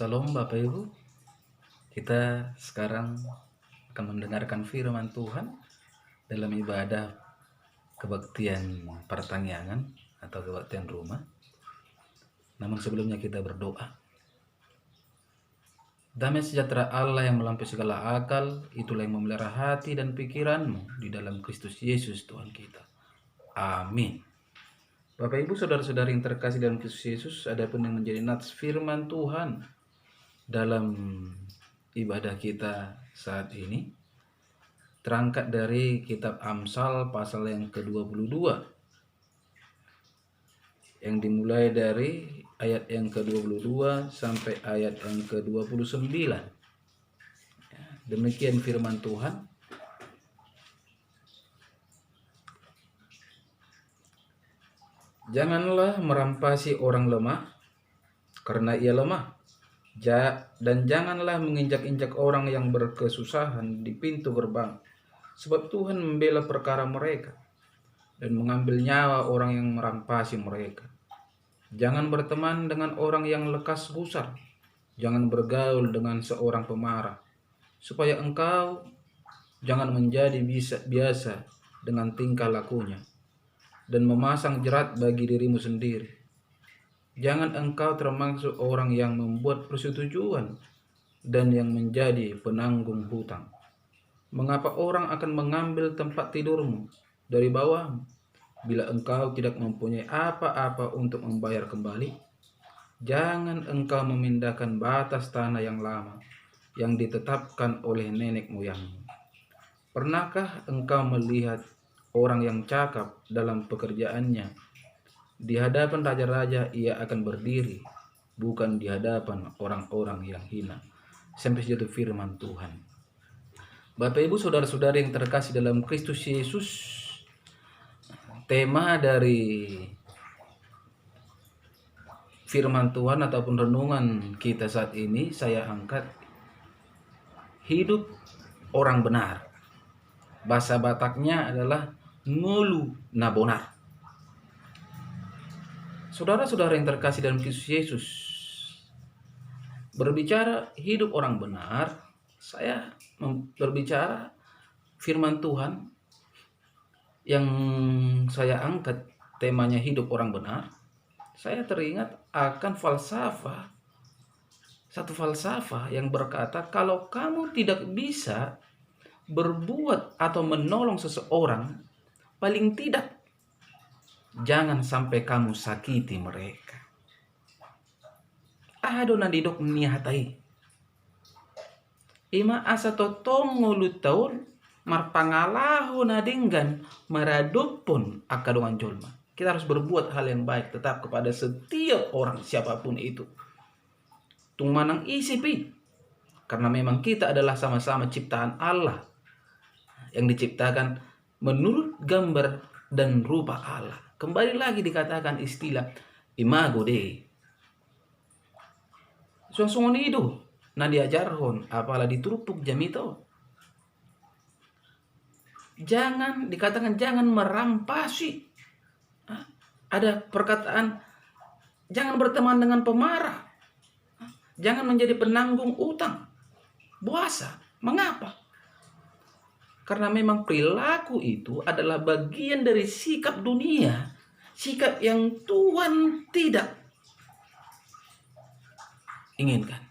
Salam Bapak Ibu, kita sekarang akan mendengarkan firman Tuhan dalam ibadah kebaktian pertangyangan atau kebaktian rumah. Namun sebelumnya kita berdoa. Damai sejahtera Allah yang melampaui segala akal, itulah yang memelihara hati dan pikiranmu di dalam Kristus Yesus Tuhan kita. Amin. Bapak Ibu saudara-saudari yang terkasih dalam Kristus Yesus, adapun yang menjadi nats firman Tuhan dalam ibadah kita saat ini terangkat dari kitab Amsal pasal yang ke-22 yang dimulai dari ayat yang ke-22 sampai ayat yang ke-29. Demikian firman Tuhan. Janganlah merampasi orang lemah karena ia lemah. Dan janganlah menginjak-injak orang yang berkesusahan di pintu gerbang, sebab Tuhan membela perkara mereka dan mengambil nyawa orang yang merampasi mereka. Jangan berteman dengan orang yang lekas gusar, jangan bergaul dengan seorang pemarah, supaya engkau jangan menjadi biasa dengan tingkah lakunya dan memasang jerat bagi dirimu sendiri. Jangan engkau termasuk orang yang membuat persetujuan dan yang menjadi penanggung hutang. Mengapa orang akan mengambil tempat tidurmu dari bawahmu, bila engkau tidak mempunyai apa-apa untuk membayar kembali? Jangan engkau memindahkan batas tanah yang lama, yang ditetapkan oleh nenek moyangmu. Pernahkah engkau melihat orang yang cakap dalam pekerjaannya? Di hadapan raja-raja ia akan berdiri, bukan di hadapan orang-orang yang hina. Sampai situ firman Tuhan. Bapak Ibu saudara-saudari yang terkasih dalam Kristus Yesus, tema dari firman Tuhan ataupun renungan kita saat ini saya angkat hidup orang benar. Bahasa Bataknya adalah ngulu nabonar. Saudara-saudara yang terkasih dalam Kristus Yesus, berbicara hidup orang benar, saya berbicara firman Tuhan yang saya angkat temanya hidup orang benar. Saya teringat akan satu falsafah yang berkata, kalau kamu tidak bisa berbuat atau menolong seseorang, paling tidak jangan sampai kamu sakiti mereka. Ado nadidok nihatai. Ima asa totong ngulut taun marpangalaho nadinggan maradupun akadongan jolma. Kita harus berbuat hal yang baik tetap kepada setiap orang siapapun itu. Tungmanang isipi. Karena memang kita adalah sama-sama ciptaan Allah yang diciptakan menurut gambar dan rupa Allah. Kembali lagi dikatakan istilah imago Dei. Suang-suang itu na diajarhon apalah diturupuk jamito. Dikatakan jangan merampasi. Ada perkataan jangan berteman dengan pemarah. Jangan menjadi penanggung utang. Puasa. Mengapa? Karena memang perilaku itu adalah bagian dari sikap dunia. Sikap yang Tuhan tidak inginkan.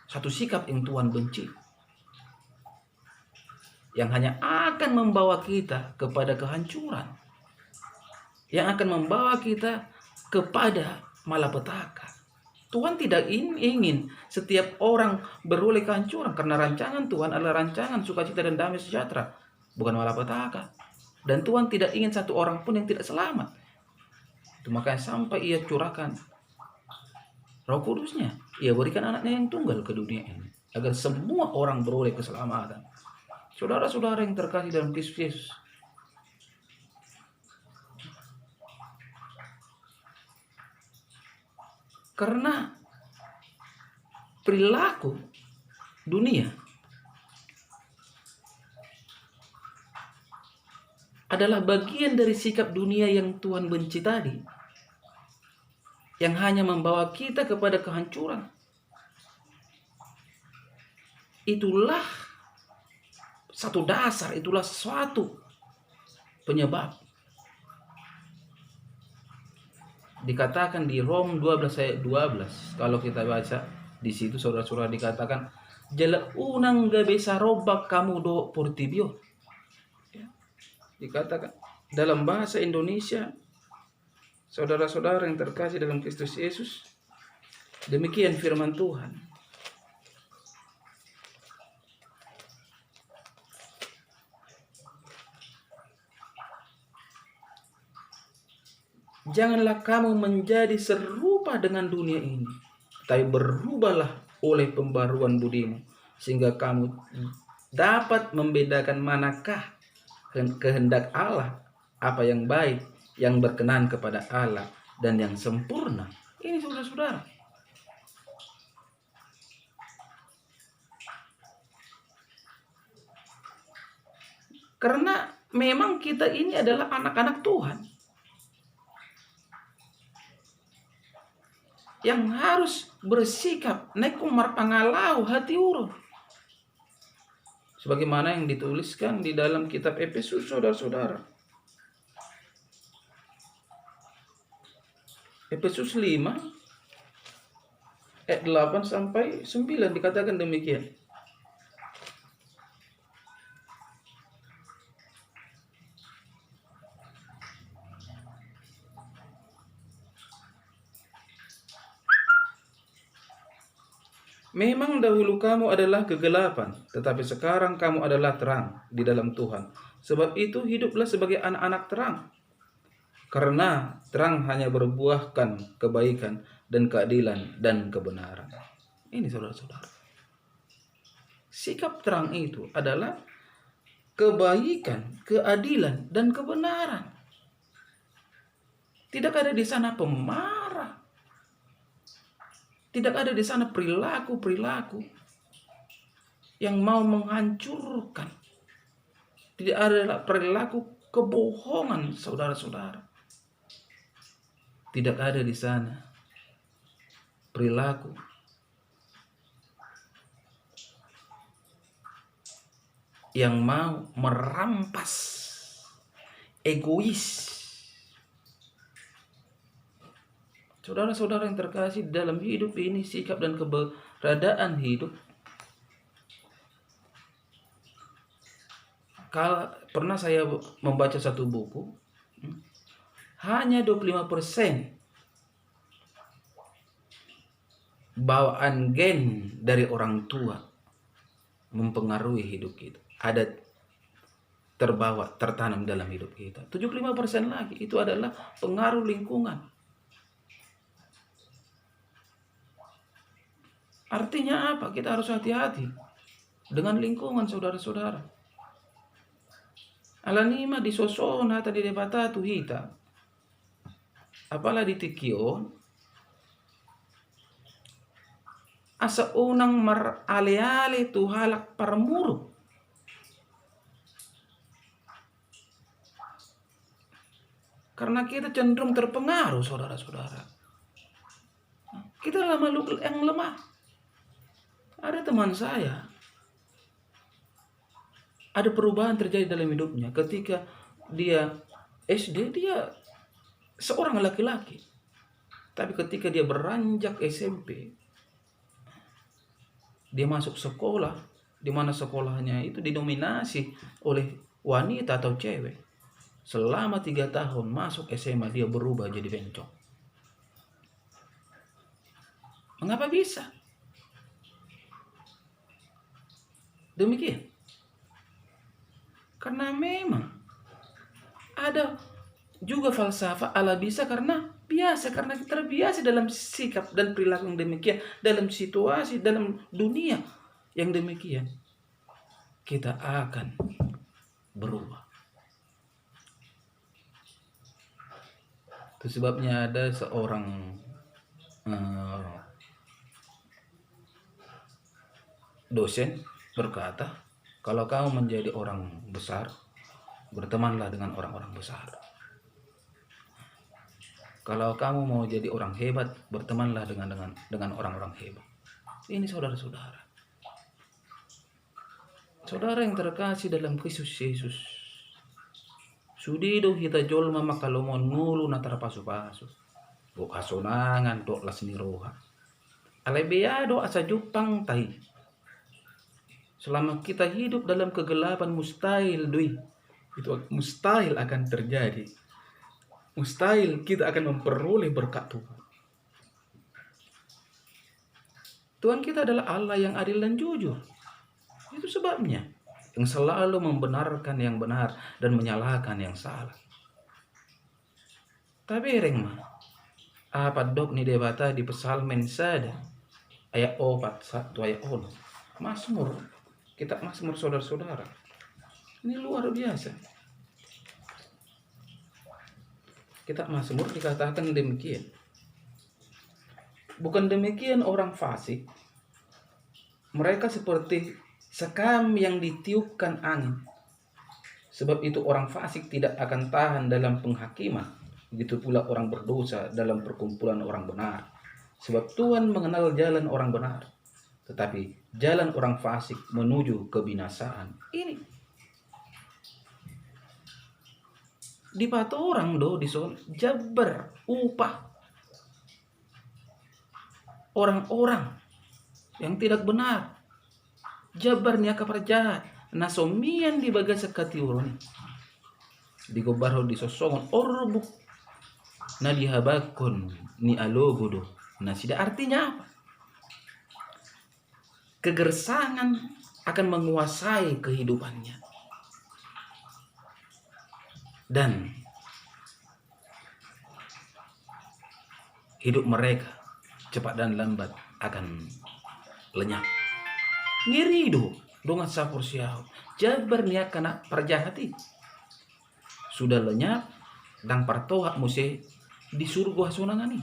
Satu sikap yang Tuhan benci. Yang hanya akan membawa kita kepada kehancuran. Yang akan membawa kita kepada malapetaka. Tuhan tidak ingin setiap orang beroleh kehancuran, karena rancangan Tuhan adalah rancangan sukacita dan damai sejahtera, bukan malapetaka. Dan Tuhan tidak ingin satu orang pun yang tidak selamat. Itu makanya sampai ia curahkan Roh Kudusnya, ia berikan anaknya yang tunggal ke dunia ini, agar semua orang beroleh keselamatan. Saudara-saudara yang terkasih dalam Kristus Yesus, karena perilaku dunia adalah bagian dari sikap dunia yang Tuhan benci tadi, yang hanya membawa kita kepada kehancuran. itulah satu dasar, itulah suatu penyebab. Dikatakan di Rom 12 ayat 12, kalau kita baca di situ saudara-saudara dikatakan jala unang gabe sarobak kamu do portibio. Ya, dikatakan dalam bahasa Indonesia, saudara-saudara yang terkasih dalam Kristus Yesus, demikian firman Tuhan. Janganlah kamu menjadi serupa dengan dunia ini, tapi berubahlah oleh pembaruan budimu, sehingga kamu dapat membedakan manakah kehendak Allah, apa yang baik, yang berkenan kepada Allah, dan yang sempurna. Ini saudara-saudara. Karena memang kita ini adalah anak-anak Tuhan yang harus bersikap nekum marpangalau hati urun, sebagaimana yang dituliskan di dalam kitab Efesus, saudara-saudara. Efesus 5 ayat 8 sampai 9 dikatakan demikian. Memang dahulu kamu adalah kegelapan, tetapi sekarang kamu adalah terang di dalam Tuhan. Sebab itu hiduplah sebagai anak-anak terang. Karena terang hanya berbuahkan kebaikan dan keadilan dan kebenaran. Ini saudara-saudara. Sikap terang itu adalah kebaikan, keadilan, dan kebenaran. Tidak ada di sana pemarah. Tidak ada di sana perilaku-perilaku yang mau menghancurkan. Tidak ada perilaku kebohongan, saudara-saudara. Tidak ada di sana perilaku yang mau merampas, egois. Saudara-saudara yang terkasih, dalam hidup ini sikap dan keberadaan hidup, kalau pernah saya membaca satu buku, hanya 25% bawaan gen dari orang tua mempengaruhi hidup kita. Ada terbawa, tertanam dalam hidup kita. 75% lagi itu adalah pengaruh lingkungan. Artinya apa? Kita harus hati-hati dengan lingkungan, saudara-saudara. Alanima di sosona tadi debata tu hita. Apalah di tikion. Asa unang mar ale-ale tu halak parmuru. Karena kita cenderung terpengaruh, saudara-saudara. Kita adalah makhluk yang lemah. Ada teman saya, ada perubahan terjadi dalam hidupnya ketika dia SD, dia seorang laki-laki. Tapi ketika dia beranjak SMP, dia masuk sekolah, di mana sekolahnya itu didominasi oleh wanita atau cewek. Selama 3 tahun masuk SMA, dia berubah jadi bencong. Mengapa bisa? Demikian. Karena memang ada juga falsafah ala bisa karena biasa, karena kita terbiasa dalam sikap dan perilaku yang demikian, dalam situasi, dalam dunia yang demikian, kita akan berubah. Itu sebabnya ada seorang dosen berkata, kalau kamu menjadi orang besar, bertemanlah dengan orang-orang besar. Kalau kamu mau jadi orang hebat, bertemanlah dengan orang-orang hebat. Ini saudara-saudara. Saudara yang terkasih dalam Kristus Yesus, sudido kita jolma makalomon ngulu na tarapasu-pasu. Bo kasonangan do las ni roha. Alebeado asa jupang tahi. Selama kita hidup dalam kegelapan mustahil dui. Itu mustahil akan terjadi. Mustahil kita akan memperoleh berkat Tuhan. Tuhan kita adalah Allah yang adil dan jujur. Itu sebabnya yang selalu membenarkan yang benar dan menyalahkan yang salah. Tapi reng apa dok ni debata di pesalmen sada ayat 4 1 ayat 10. Mazmur, kitab Mazmur saudara-saudara. Ini luar biasa. Kitab Mazmur dikatakan demikian. Bukan demikian orang fasik. Mereka seperti sekam yang ditiupkan angin. Sebab itu orang fasik tidak akan tahan dalam penghakiman. Begitu pula orang berdosa dalam perkumpulan orang benar. Sebab Tuhan mengenal jalan orang benar. Tetapi jalan orang fasik menuju kebinasaan. Ini. Di pato orang do di son jabar upah. Orang-orang yang tidak benar. Jabar niya kaparjahat. Nasomian di baga sa katiuron. Di gobarho di sosongon orbuk. Na dihabakon ni alogodo. Nah, sida artinya apa? Kegersangan akan menguasai kehidupannya. Dan hidup mereka cepat dan lambat akan lenyap. Ngirido dongan sapur siau. Jabar niya kana parjahati. Sudah lenyap dan partoha muse di surga sunangani.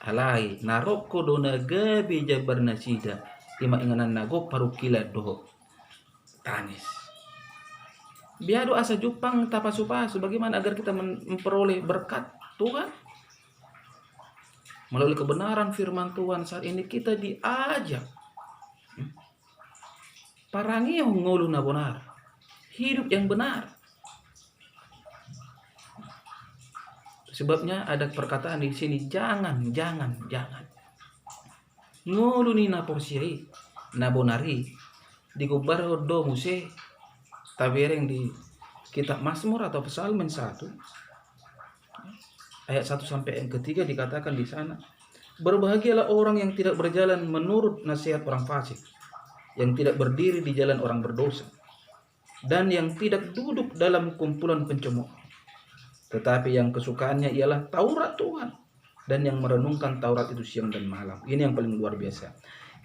Alai naroko dona gabi jabar nasida. Ima inganan nago parukila doho. Tanis. Biado asa jupang tapasupasu. Bagaimana agar kita memperoleh berkat Tuhan? Melalui kebenaran firman Tuhan saat ini kita diajak. Parangi yang ngulu na benar. Hidup yang benar. Sebabnya ada perkataan di sini jangan. Ngulu ni na porsiai na bonari di gubar do muse tabereng di kitab Mazmur atau Psalmen 1 ayat 1 sampai yang ketiga dikatakan di sana, berbahagialah orang yang tidak berjalan menurut nasihat orang fasik, yang tidak berdiri di jalan orang berdosa, dan yang tidak duduk dalam kumpulan pencemooh. Tetapi yang kesukaannya ialah Taurat Tuhan, dan yang merenungkan Taurat itu siang dan malam. Ini yang paling luar biasa.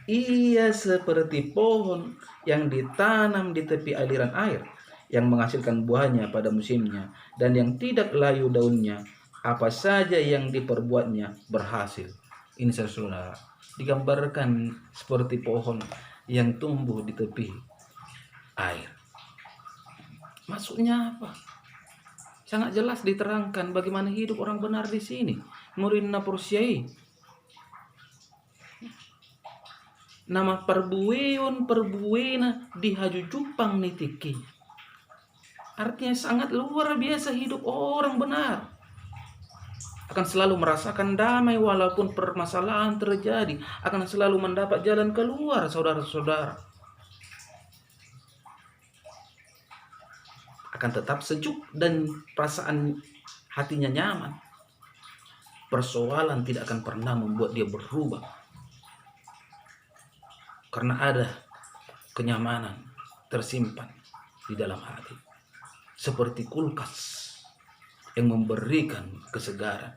Ia seperti pohon yang ditanam di tepi aliran air, yang menghasilkan buahnya pada musimnya, dan yang tidak layu daunnya. Apa saja yang diperbuatnya berhasil. Ini saudara, digambarkan seperti pohon yang tumbuh di tepi air. Maksudnya apa? Sangat jelas diterangkan bagaimana hidup orang benar di sini. Murinna porsiai. Nama perbuena dihajujupang nitiki. Artinya sangat luar biasa hidup orang benar. Akan selalu merasakan damai walaupun permasalahan terjadi. Akan selalu mendapat jalan keluar, saudara-saudara. Akan tetap sejuk dan perasaan hatinya nyaman. Persoalan tidak akan pernah membuat dia berubah. Karena ada kenyamanan tersimpan di dalam hati. Seperti kulkas yang memberikan kesegaran.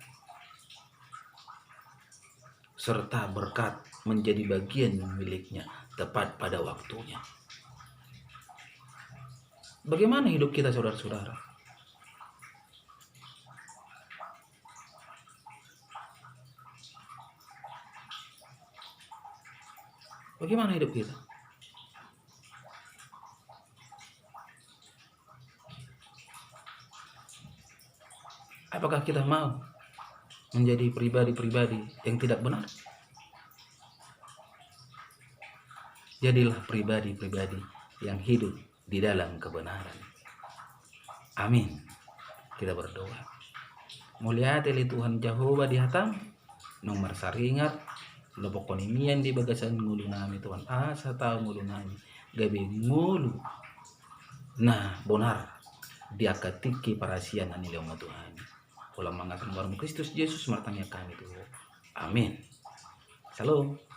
Serta berkat menjadi bagian miliknya tepat pada waktunya. Bagaimana hidup kita, saudara-saudara? Bagaimana hidup kita? Apakah kita mau menjadi pribadi-pribadi yang tidak benar? Jadilah pribadi-pribadi yang hidup di dalam kebenaran. Amin. Kita berdoa. Mulia teli Tuhan Jehovah di hatam, nomor saringat, lobok konimian di bagasan ngulu nami Tuhan asa tahu ngulu nami, gabi ngulu. Nah, benar dia ketiki parasian ani leo Tuhan. Ulang mangasan baru Kristus Yesus martanya kami Tuhan. Amin. Shalom.